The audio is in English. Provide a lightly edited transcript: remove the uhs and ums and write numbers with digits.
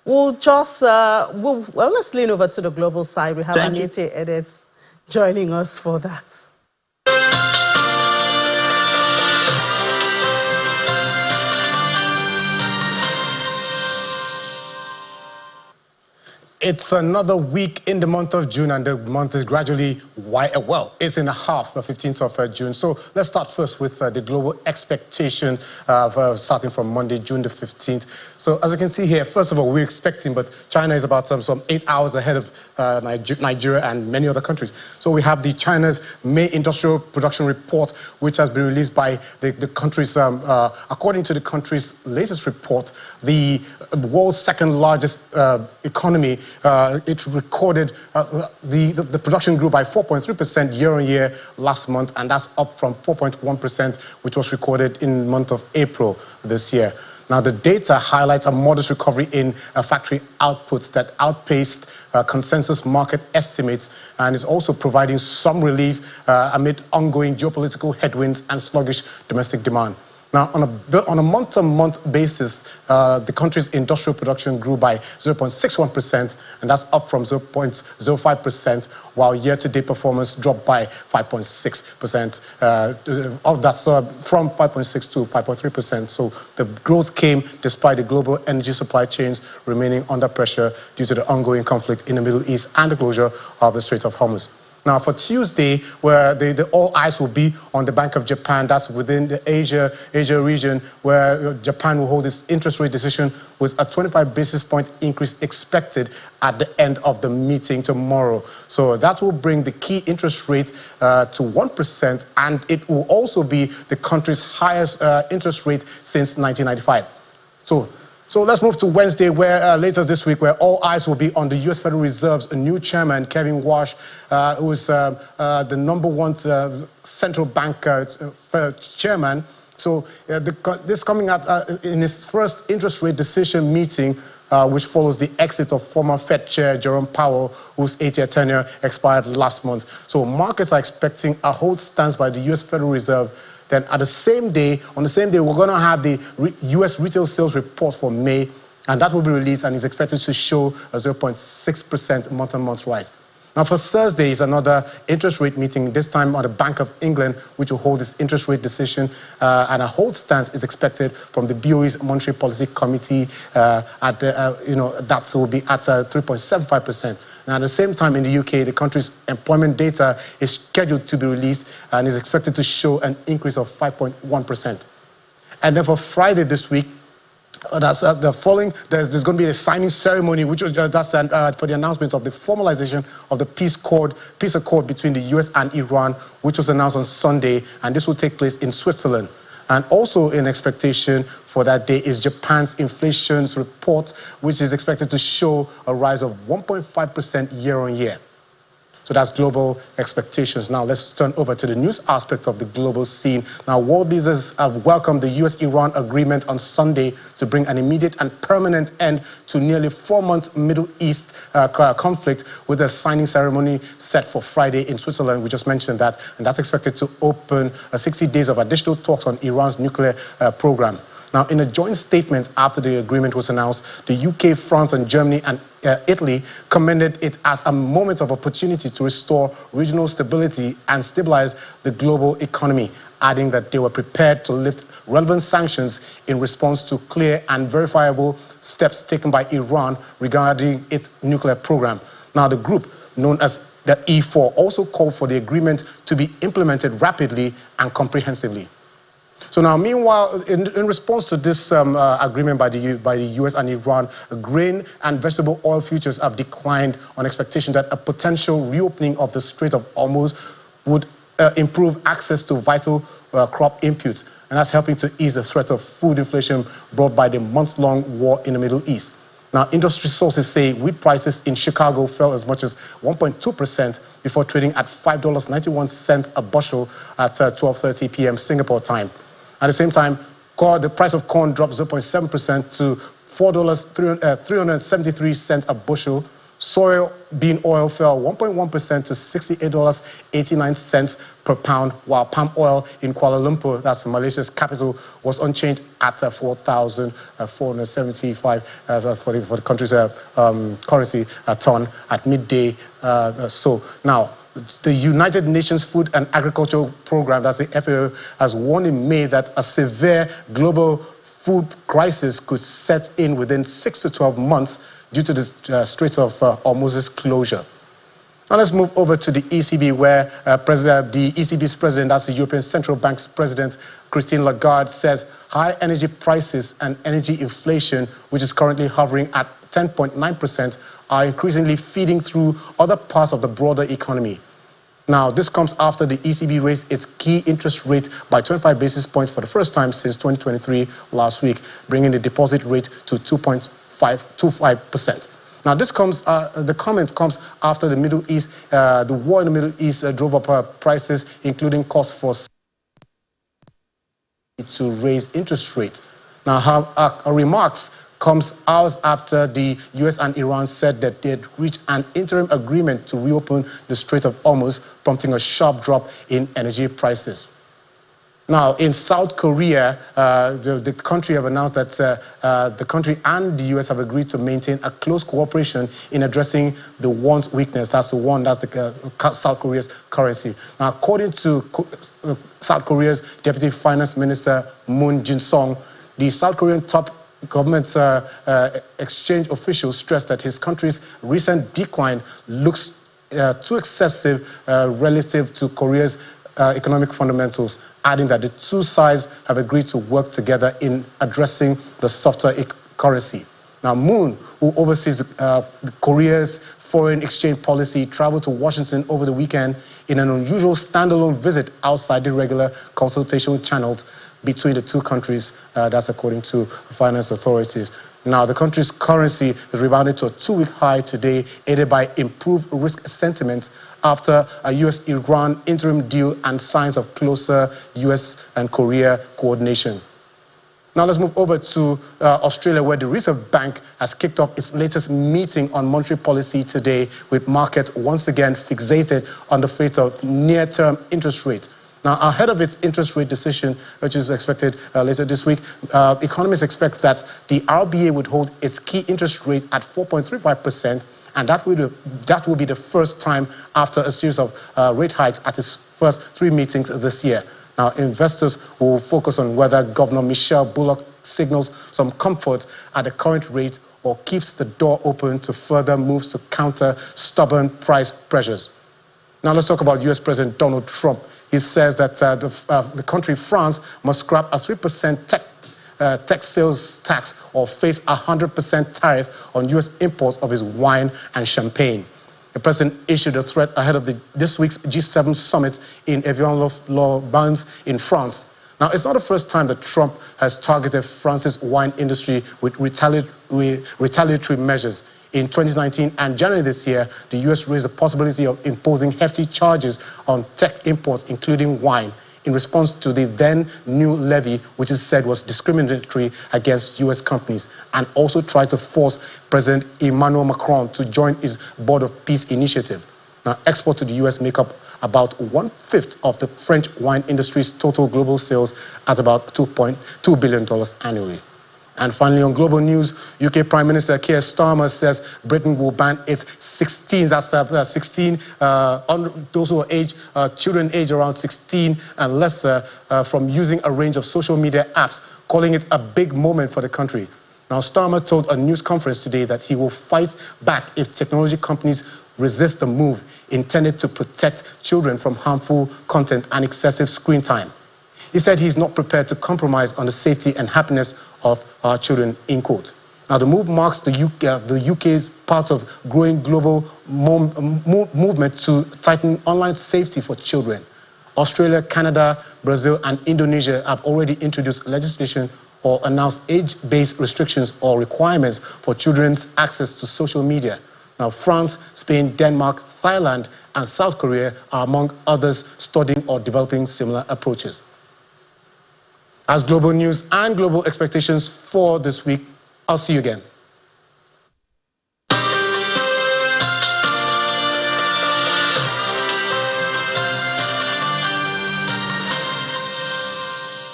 We'll just, well, let's lean over to the global side. We have Anite Edits joining us for that. It's another week in the month of June, and the month is gradually, it's in the half, the 15th of June. So let's start first with the global expectation starting from Monday, June the 15th. So as you can see here, first of all, we're expecting, but China is about some 8 hours ahead of Nigeria and many other countries. So we have the China's May Industrial Production Report, which has been released by the country's, according to the country's latest report, the world's second largest economy. It recorded the production grew by 4.3% year-on-year last month, and that's up from 4.1%, which was recorded in the month of April this year. Now, the data highlights a modest recovery in factory outputs that outpaced consensus market estimates, and is also providing some relief amid ongoing geopolitical headwinds and sluggish domestic demand. Now, on a month-to-month basis, the country's industrial production grew by 0.61%, and that's up from 0.05%, while year-to-date performance dropped by 5.6%. That's from 5.6 to 5.3%. So the growth came despite the global energy supply chains remaining under pressure due to the ongoing conflict in the Middle East and the closure of the Strait of Hormuz. Now, for Tuesday, where all eyes will be on the Bank of Japan, that's within the Asia region, where Japan will hold its interest rate decision with a 25 basis point increase expected at the end of the meeting tomorrow. So that will bring the key interest rate to 1%, and it will also be the country's highest interest rate since 1995. So let's move to Wednesday, where later this week, where all eyes will be on the U.S. Federal Reserve's new chairman, Kevin Warsh, who is the #1 central bank chairman. So this coming out in his first interest rate decision meeting, which follows the exit of former Fed Chair Jerome Powell, whose 8-year tenure expired last month. So markets are expecting a hold stance by the U.S. Federal Reserve. Then on the same day, we're going to have the U.S. retail sales report for May, and that will be released and is expected to show a 0.6% month-on-month rise. Now, for Thursday is another interest rate meeting, this time on the Bank of England, which will hold its interest rate decision, and a hold stance is expected from the BOE's Monetary Policy Committee that will be at 3.75%. Now, at the same time, in the UK, the country's employment data is scheduled to be released and is expected to show an increase of 5.1%. And then for Friday this week, there's going to be a signing ceremony, which was for the announcement of the formalization of the peace accord between the U.S. and Iran, which was announced on Sunday, and this will take place in Switzerland. And also in expectation for that day is Japan's inflation report, which is expected to show a rise of 1.5% year-on-year. So that's global expectations. Now let's turn over to the news aspect of the global scene. Now, world leaders have welcomed the U.S.-Iran agreement on Sunday to bring an immediate and permanent end to nearly 4 months Middle East conflict, with a signing ceremony set for Friday in Switzerland. We just mentioned that, and that's expected to open 60 days of additional talks on Iran's nuclear program. Now, in a joint statement after the agreement was announced, the UK, France, and Germany and Italy commended it as a moment of opportunity to restore regional stability and stabilize the global economy, adding that they were prepared to lift relevant sanctions in response to clear and verifiable steps taken by Iran regarding its nuclear program. Now, the group, known as the E4, also called for the agreement to be implemented rapidly and comprehensively. So now, meanwhile, in response to this agreement by the U.S. and Iran, grain and vegetable oil futures have declined on expectation that a potential reopening of the Strait of Hormuz would improve access to vital crop inputs, and that's helping to ease the threat of food inflation brought by the months-long war in the Middle East. Now, industry sources say wheat prices in Chicago fell as much as 1.2% before trading at $5.91 a bushel at 12:30 p.m. Singapore time. At the same time, the price of corn dropped 0.7% to $4.373 a bushel. Soybean oil fell 1.1% to $68.89 per pound, while palm oil in Kuala Lumpur, that's Malaysia's capital, was unchanged at 4,475 for the country's currency a ton at midday. Now, the United Nations Food and Agriculture Program, that's the FAO, has warned in May that a severe global food crisis could set in within 6 to 12 months due to the Strait of Hormuz's closure. Now let's move over to the ECB, where the ECB's president, that's the European Central Bank's president, Christine Lagarde, says high energy prices and energy inflation, which is currently hovering at 10.9%, are increasingly feeding through other parts of the broader economy. Now, this comes after the ECB raised its key interest rate by 25 basis points for the first time since 2023 last week, bringing the deposit rate to 2.525%. Now, the comment comes after the Middle East, the war in the Middle East drove up prices, including costs for to raise interest rates. Now, her remarks comes hours after the U.S. and Iran said that they had reached an interim agreement to reopen the Strait of Hormuz, prompting a sharp drop in energy prices. Now, in South Korea, the country have announced that the country and the U.S. have agreed to maintain a close cooperation in addressing the won's weakness. That's the South Korea's currency. Now, according to South Korea's Deputy Finance Minister Moon Jin-sung, the South Korean top government exchange official stressed that his country's recent decline looks too excessive relative to Korea's economic fundamentals, adding that the two sides have agreed to work together in addressing the softer currency. Now, Moon, who oversees Korea's foreign exchange policy, traveled to Washington over the weekend in an unusual standalone visit outside the regular consultation channels between the two countries. That's according to finance authorities. Now, the country's currency has rebounded to a 2-week high today, aided by improved risk sentiment after a U.S.-Iran interim deal and signs of closer U.S. and Korea coordination. Now let's move over to Australia, where the Reserve Bank has kicked off its latest meeting on monetary policy today, with markets once again fixated on the fate of near-term interest rates. Now, ahead of its interest rate decision, which is expected later this week, economists expect that the RBA would hold its key interest rate at 4.35%, and that will be the first time after a series of rate hikes at its first 3 meetings this year. Now, investors will focus on whether Governor Michelle Bullock signals some comfort at the current rate or keeps the door open to further moves to counter stubborn price pressures. Now, let's talk about U.S. President Donald Trump. He says that the country, France, must scrap a 3% textiles tax or face a 100% tariff on U.S. imports of his wine and champagne. The president issued a threat ahead of this week's G7 summit in Evian-les-Bains in France. Now, it's not the first time that Trump has targeted France's wine industry with retaliatory measures. In 2019 and January this year, the U.S. raised the possibility of imposing hefty charges on tech imports, including wine, in response to the then new levy, which is said was discriminatory against U.S. companies, and also tried to force President Emmanuel Macron to join his Board of Peace initiative. Now, exports to the U.S. make up about 1/5 of the French wine industry's total global sales at about $2.2 billion annually. And finally, on global news, UK Prime Minister Keir Starmer says Britain will ban its 16, those who are children aged around 16 and lesser, from using a range of social media apps, calling it a big moment for the country. Now, Starmer told a news conference today that he will fight back if technology companies resist the move intended to protect children from harmful content and excessive screen time. He said he's not prepared to compromise on the safety and happiness of our children, in quote. Now, the move marks the UK's part of growing global movement to tighten online safety for children. Australia, Canada, Brazil, and Indonesia have already introduced legislation or announced age-based restrictions or requirements for children's access to social media. Now, France, Spain, Denmark, Thailand, and South Korea are among others studying or developing similar approaches. As global news and global expectations for this week, I'll see you again.